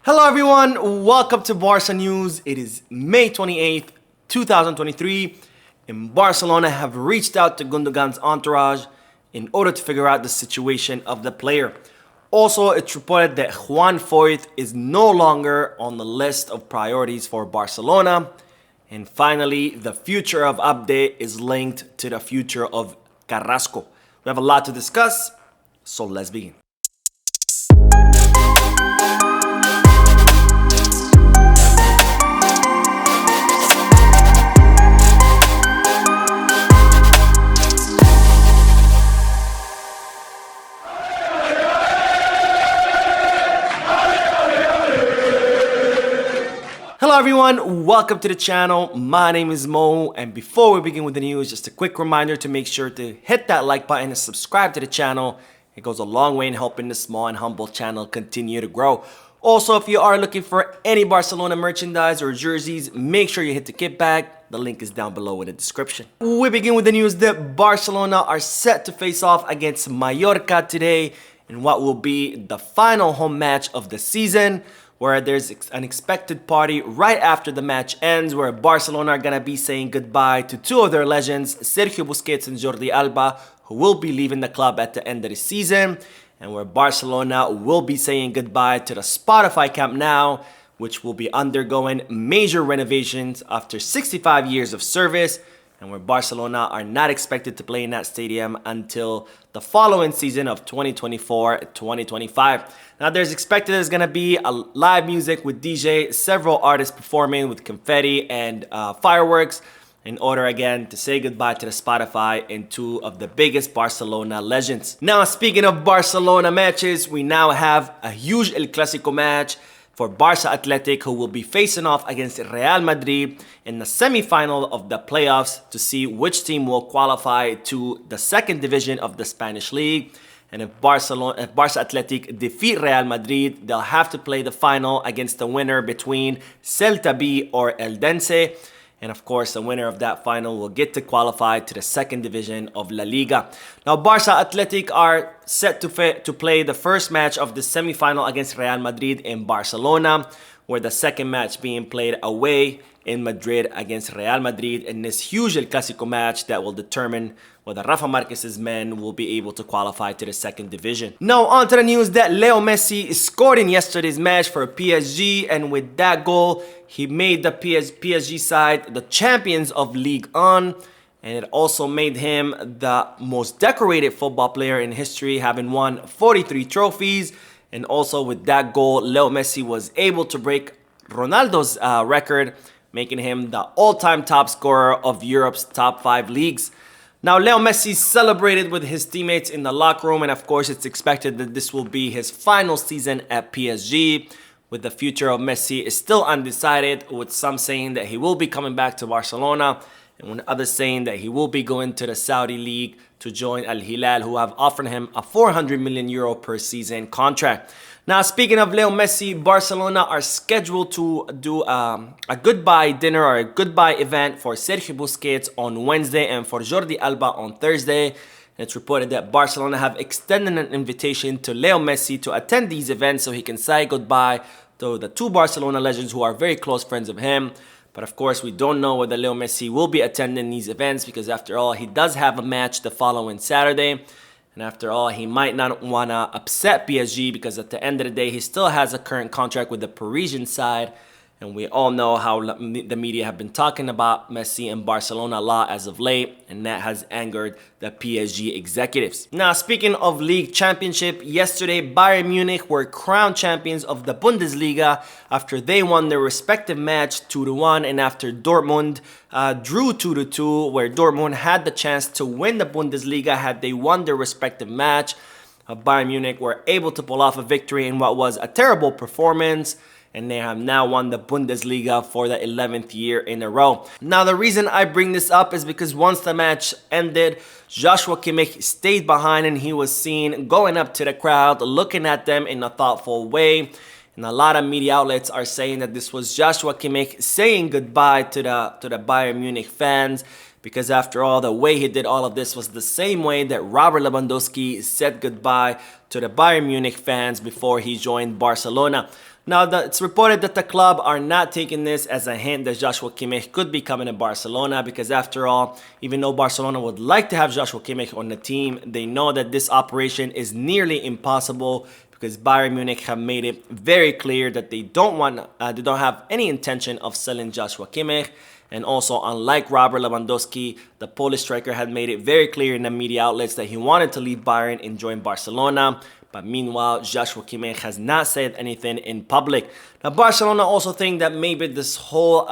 Hello everyone, welcome to Barca News. It is May 28th, 2023, and Barcelona have reached out to Gundogan's entourage in order to figure out the situation of the player. Also, it's reported that Juan Foyth is no longer on the list of priorities for Barcelona. And finally, the future of Abde is linked to the future of Carrasco. We have a lot to discuss, so let's begin. Hello everyone, welcome to the channel. My name is Mo, and before we begin with the news, just a quick reminder to make sure to hit that like button and subscribe to the channel. It goes a long way in helping the small and humble channel continue to grow. Also, if you are looking for any Barcelona merchandise or jerseys, make sure you hit the kit bag. The link is down below in the description. We begin with the news that Barcelona are set to face off against Mallorca today in what will be the final home match of the season, where there's an expected party right after the match ends, where Barcelona are gonna be saying goodbye to two of their legends, Sergio Busquets and Jordi Alba, who will be leaving the club at the end of the season, and where Barcelona will be saying goodbye to the Spotify Camp Nou, which will be undergoing major renovations after 65 years of service, and where Barcelona are not expected to play in that stadium until the following season of 2024-2025. Now there's gonna be a live music with DJ, several artists performing with confetti and fireworks in order again to say goodbye to the Spotify and two of the biggest Barcelona legends. Now speaking of Barcelona matches, we now have a huge El Clasico match for Barca Athletic, who will be facing off against Real Madrid in the semi-final of the playoffs to see which team will qualify to the second division of the Spanish league. And if Barca Athletic defeat Real Madrid, they'll have to play the final against the winner between Celta B or Eldense. And of course, the winner of that final will get to qualify to the second division of La Liga. Now, Barca Athletic are set to play the first match of the semi-final against Real Madrid in Barcelona, where the second match being played away in Madrid against Real Madrid in this huge El Clasico match that will determine whether Rafa Marquez's men will be able to qualify to the second division. Now on to the news that Leo Messi scored in yesterday's match for PSG, and with that goal, he made the PSG side the champions of Ligue 1, and it also made him the most decorated football player in history, having won 43 trophies. And also with that goal, Leo Messi was able to break Ronaldo's record, making him the all-time top scorer of Europe's top 5 leagues. Now, Leo Messi celebrated with his teammates in the locker room, and of course, it's expected that this will be his final season at PSG. With the future of Messi is still undecided, with some saying that he will be coming back to Barcelona, and others saying that he will be going to the Saudi League to join Al Hilal, who have offered him a 400 million euro per season contract. Now, speaking of Leo Messi, Barcelona are scheduled to do a goodbye dinner or a goodbye event for Sergio Busquets on Wednesday and for Jordi Alba on Thursday. It's reported that Barcelona have extended an invitation to Leo Messi to attend these events so he can say goodbye to the two Barcelona legends who are very close friends of him. But of course, we don't know whether Leo Messi will be attending these events because after all, he does have a match the following Saturday. And after all, he might not want to upset PSG because at the end of the day, he still has a current contract with the Parisian side. And we all know how the media have been talking about Messi and Barcelona a lot as of late, and that has angered the PSG executives. Now, speaking of league championship, yesterday Bayern Munich were crowned champions of the Bundesliga after they won their respective match 2-1, and after Dortmund drew 2-2, where Dortmund had the chance to win the Bundesliga had they won their respective match. Bayern Munich were able to pull off a victory in what was a terrible performance, and they have now won the Bundesliga for the 11th year in a row. Now, the reason I bring this up is because once the match ended, Joshua Kimmich stayed behind and he was seen going up to the crowd, looking at them in a thoughtful way. And a lot of media outlets are saying that this was Joshua Kimmich saying goodbye to the Bayern Munich fans, because after all, the way he did all of this was the same way that Robert Lewandowski said goodbye to the Bayern Munich fans before he joined Barcelona. Now, it's reported that the club are not taking this as a hint that Joshua Kimmich could be coming to Barcelona, because after all, even though Barcelona would like to have Joshua Kimmich on the team, they know that this operation is nearly impossible, because Bayern Munich have made it very clear that they don't have any intention of selling Joshua Kimmich. And also, unlike Robert Lewandowski, the Polish striker had made it very clear in the media outlets that he wanted to leave Bayern and join Barcelona. But meanwhile, Joshua Kimmich has not said anything in public. Now, Barcelona also think that maybe this whole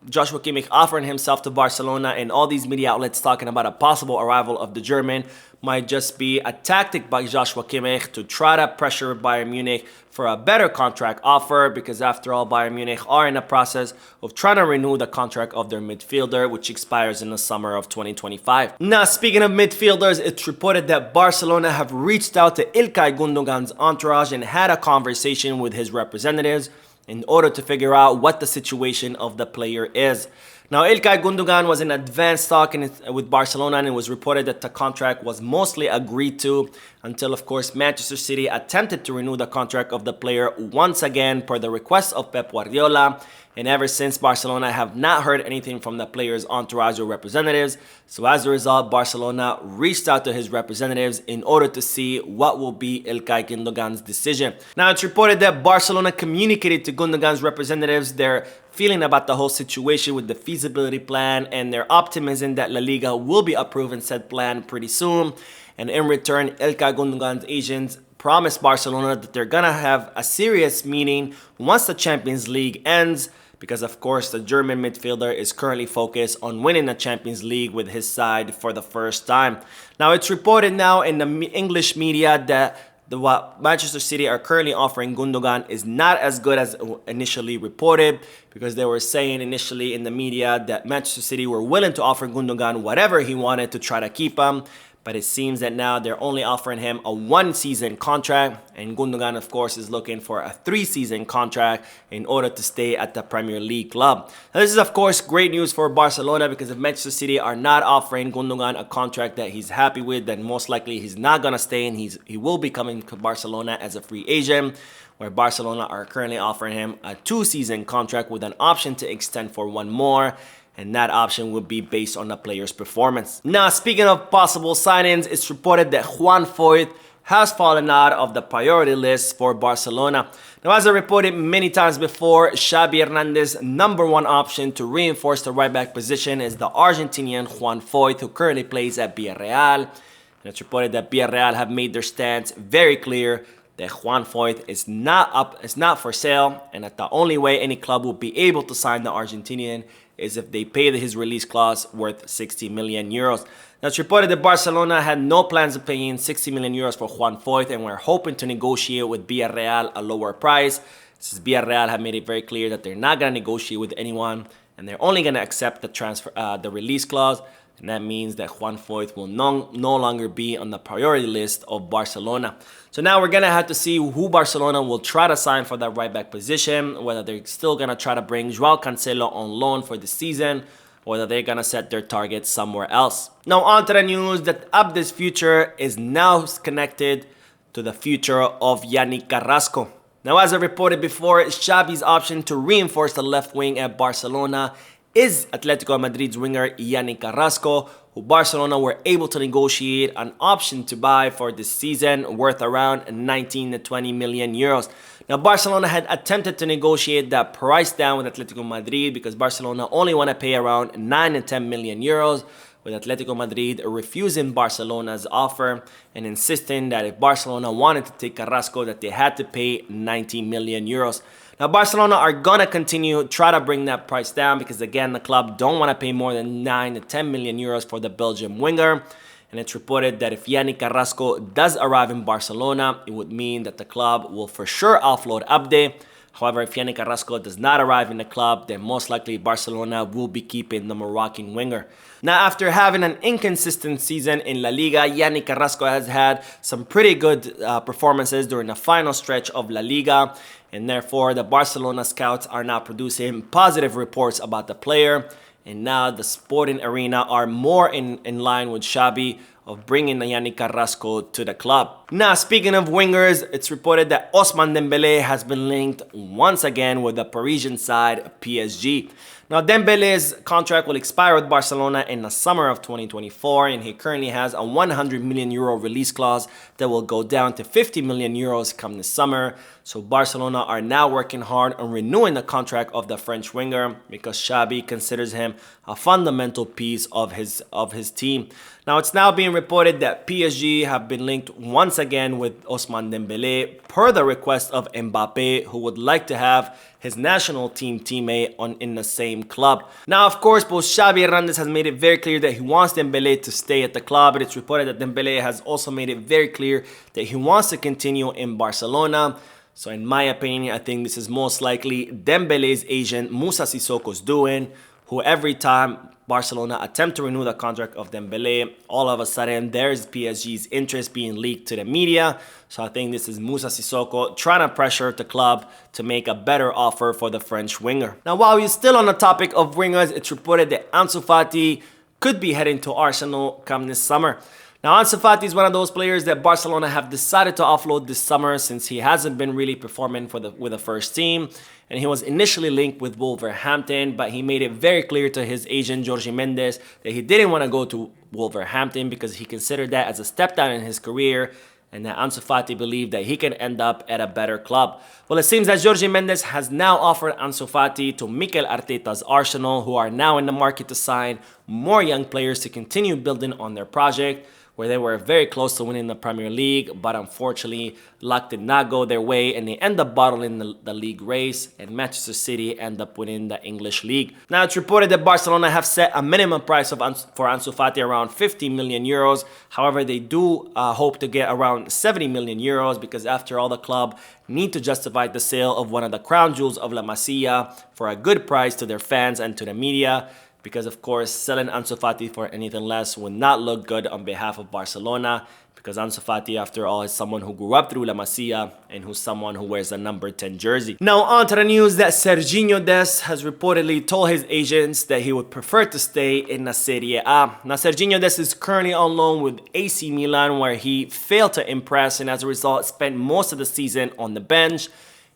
Joshua Kimmich offering himself to Barcelona and all these media outlets talking about a possible arrival of the German might just be a tactic by Joshua Kimmich to try to pressure Bayern Munich for a better contract offer, because after all, Bayern Munich are in the process of trying to renew the contract of their midfielder, which expires in the summer of 2025. Now, speaking of midfielders, it's reported that Barcelona have reached out to Ilkay Gundogan's entourage and had a conversation with his representatives in order to figure out what the situation of the player is. Now, Ilkay Gundogan was in advanced talk with Barcelona, and it was reported that the contract was mostly agreed to until, of course, Manchester City attempted to renew the contract of the player once again per the request of Pep Guardiola. And ever since, Barcelona have not heard anything from the player's entourage or representatives. So as a result, Barcelona reached out to his representatives in order to see what will be Ilkay Gundogan's decision. Now, it's reported that Barcelona communicated to Gundogan's representatives their feeling about the whole situation with the feasibility plan and their optimism that La Liga will be approving said plan pretty soon. And in return, Ilkay Gundogan's agents promised Barcelona that they're gonna have a serious meeting once the Champions League ends, because of course the German midfielder is currently focused on winning the Champions League with his side for the first time. Now, it's reported now in the English media that what Manchester City are currently offering Gundogan is not as good as initially reported, because they were saying initially in the media that Manchester City were willing to offer Gundogan whatever he wanted to try to keep him. But it seems that now they're only offering him a 1-season contract, and Gundogan, of course, is looking for a 3-season contract in order to stay at the Premier League club. Now, this is, of course, great news for Barcelona, because if Manchester City are not offering Gundogan a contract that he's happy with, then most likely he's not going to stay, and he will be coming to Barcelona as a free agent, where Barcelona are currently offering him a 2-season contract with an option to extend for 1 more. And that option will be based on the player's performance. Now, speaking of possible signings, it's reported that Juan Foyth has fallen out of the priority list for Barcelona. Now, as I reported many times before, Xavi Hernandez's #1 option to reinforce the right-back position is the Argentinian Juan Foyth, who currently plays at Villarreal. And it's reported that Villarreal have made their stance very clear that Juan Foyth is not for sale, and that the only way any club will be able to sign the Argentinian is if they pay his release clause worth 60 million euros. Now, it's reported that Barcelona had no plans of paying 60 million euros for Juan Foyth, and were hoping to negotiate with Villarreal a lower price, since Villarreal have made it very clear that they're not going to negotiate with anyone, and they're only going to accept the release clause. And that means that Juan Foyth will no longer be on the priority list of Barcelona. So now we're going to have to see who Barcelona will try to sign for that right back position, whether they're still going to try to bring Joao Cancelo on loan for the season, or whether they're going to set their target somewhere else. Now, on to the news that Abde's future is now connected to the future of Yannick Carrasco. Now, as I reported before, Xavi's option to reinforce the left wing at Barcelona is Atletico Madrid's winger Yannick Carrasco, who Barcelona were able to negotiate an option to buy for this season worth around 19 to 20 million euros. Now, Barcelona had attempted to negotiate that price down with Atletico Madrid, because Barcelona only want to pay around 9 to 10 million euros, with Atletico Madrid refusing Barcelona's offer and insisting that if Barcelona wanted to take Carrasco, that they had to pay 90 million euros. Now, Barcelona are gonna continue try to bring that price down, because again, the club don't want to pay more than 9 to 10 million euros for the Belgian winger. And it's reported that if Yannick Carrasco does arrive in Barcelona, it would mean that the club will for sure offload Abde. However, if Yannick Carrasco does not arrive in the club, then most likely Barcelona will be keeping the Moroccan winger. Now, after having an inconsistent season in La Liga, Yannick Carrasco has had some pretty good performances during the final stretch of La Liga, and therefore the Barcelona scouts are now producing positive reports about the player. And now the sporting arena are more in line with Xavi of bringing Yannick Carrasco to the club. Now, speaking of wingers, it's reported that Ousmane Dembele has been linked once again with the Parisian side, PSG. Now, Dembele's contract will expire with Barcelona in the summer of 2024, and he currently has a 100 million euro release clause that will go down to 50 million euros come this summer. So Barcelona are now working hard on renewing the contract of the French winger because Xabi considers him a fundamental piece of his team. Now, it's now being reported that PSG have been linked once again with Ousmane Dembele per the request of Mbappe, who would like to have his national team teammate in the same club. Now, of course, both Xabi Hernandez has made it very clear that he wants Dembele to stay at the club, but it's reported that Dembele has also made it very clear that he wants to continue in Barcelona. So in my opinion, I think this is most likely Dembele's agent Moussa Sissoko's doing, who every time Barcelona attempt to renew the contract of Dembele, all of a sudden there's PSG's interest being leaked to the media. So I think this is Moussa Sissoko trying to pressure the club to make a better offer for the French winger. Now, while we're still on the topic of wingers, it's reported that Ansu Fati could be heading to Arsenal come this summer. Now, Ansu Fati is one of those players that Barcelona have decided to offload this summer since he hasn't been really performing with the first team. And he was initially linked with Wolverhampton, but he made it very clear to his agent, Jorge Mendes, that he didn't want to go to Wolverhampton because he considered that as a step down in his career, and that Ansu Fati believed that he can end up at a better club. Well, it seems that Jorge Mendes has now offered Ansu Fati to Mikel Arteta's Arsenal, who are now in the market to sign more young players to continue building on their project, where they were very close to winning the Premier League, but unfortunately, luck did not go their way, and they end up bottling the league race, and Manchester City end up winning the English League. Now, it's reported that Barcelona have set a minimum price for Ansu Fati around 50 million euros. However, they do hope to get around 70 million euros because after all, the club need to justify the sale of one of the crown jewels of La Masia for a good price to their fans and to the media. Because, of course, selling Ansu Fati for anything less would not look good on behalf of Barcelona. Because Ansu Fati, after all, is someone who grew up through La Masia and who's someone who wears the number 10 jersey. Now, on to the news that Sergino Dest has reportedly told his agents that he would prefer to stay in the Serie A. Now, Sergino Dest is currently on loan with AC Milan, where he failed to impress and as a result spent most of the season on the bench.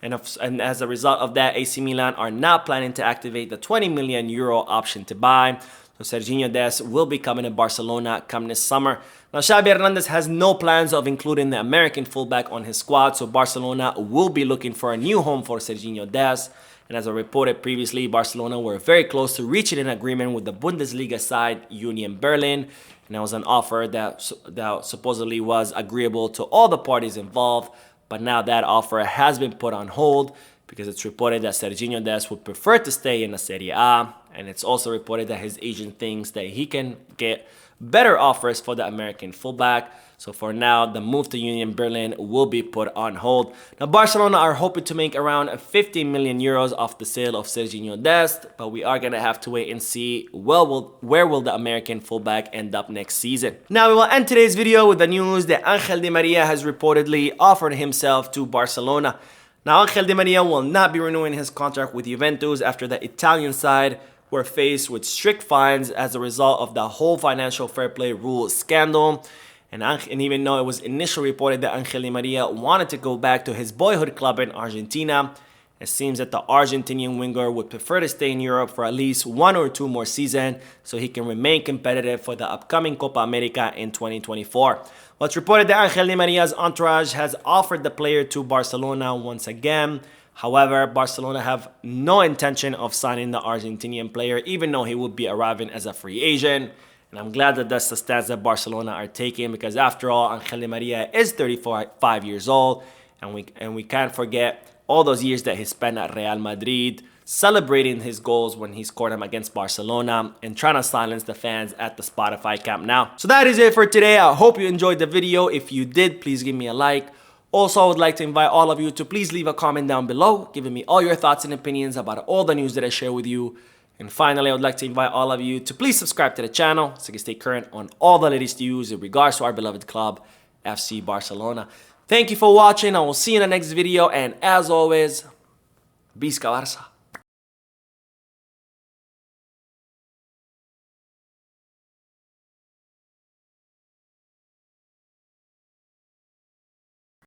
And as a result of that, AC Milan are now planning to activate the 20 million euro option to buy. So Sergino Dest will be coming to Barcelona come this summer. Now, Xabi Hernandez has no plans of including the American fullback on his squad, so Barcelona will be looking for a new home for Sergino Dest. And as I reported previously, Barcelona were very close to reaching an agreement with the Bundesliga side Union Berlin. And that was an offer that supposedly was agreeable to all the parties involved. But now that offer has been put on hold because it's reported that Sergino Dest would prefer to stay in the Serie A. And it's also reported that his agent thinks that he can get better offers for the American fullback. So for now, the move to Union Berlin will be put on hold. Now, Barcelona are hoping to make around 50 million euros off the sale of Sergino Dest, but we are going to have to wait and see where will the American fullback end up next season. Now, we will end today's video with the news that Angel Di Maria has reportedly offered himself to Barcelona. Now, Angel Di Maria will not be renewing his contract with Juventus after the Italian side were faced with strict fines as a result of the whole financial fair play rule scandal. And even though it was initially reported that Angel Di Maria wanted to go back to his boyhood club in Argentina, it seems that the Argentinian winger would prefer to stay in Europe for at least 1 or 2 more seasons so he can remain competitive for the upcoming Copa America in 2024. Well, it's reported that Angel Di Maria's entourage has offered the player to Barcelona once again. However, Barcelona have no intention of signing the Argentinian player, even though he would be arriving as a free agent. And I'm glad that that's the stance that Barcelona are taking because after all, Angel Di Maria is 35 years old. And we can't forget all those years that he spent at Real Madrid, celebrating his goals when he scored them against Barcelona and trying to silence the fans at the Spotify Camp Nou. So that is it for today. I hope you enjoyed the video. If you did, please give me a like. Also, I would like to invite all of you to please leave a comment down below, giving me all your thoughts and opinions about all the news that I share with you. And finally, I would like to invite all of you to please subscribe to the channel so you can stay current on all the latest news in regards to our beloved club, FC Barcelona. Thank you for watching. I will see you in the next video. And as always, Visca Barça.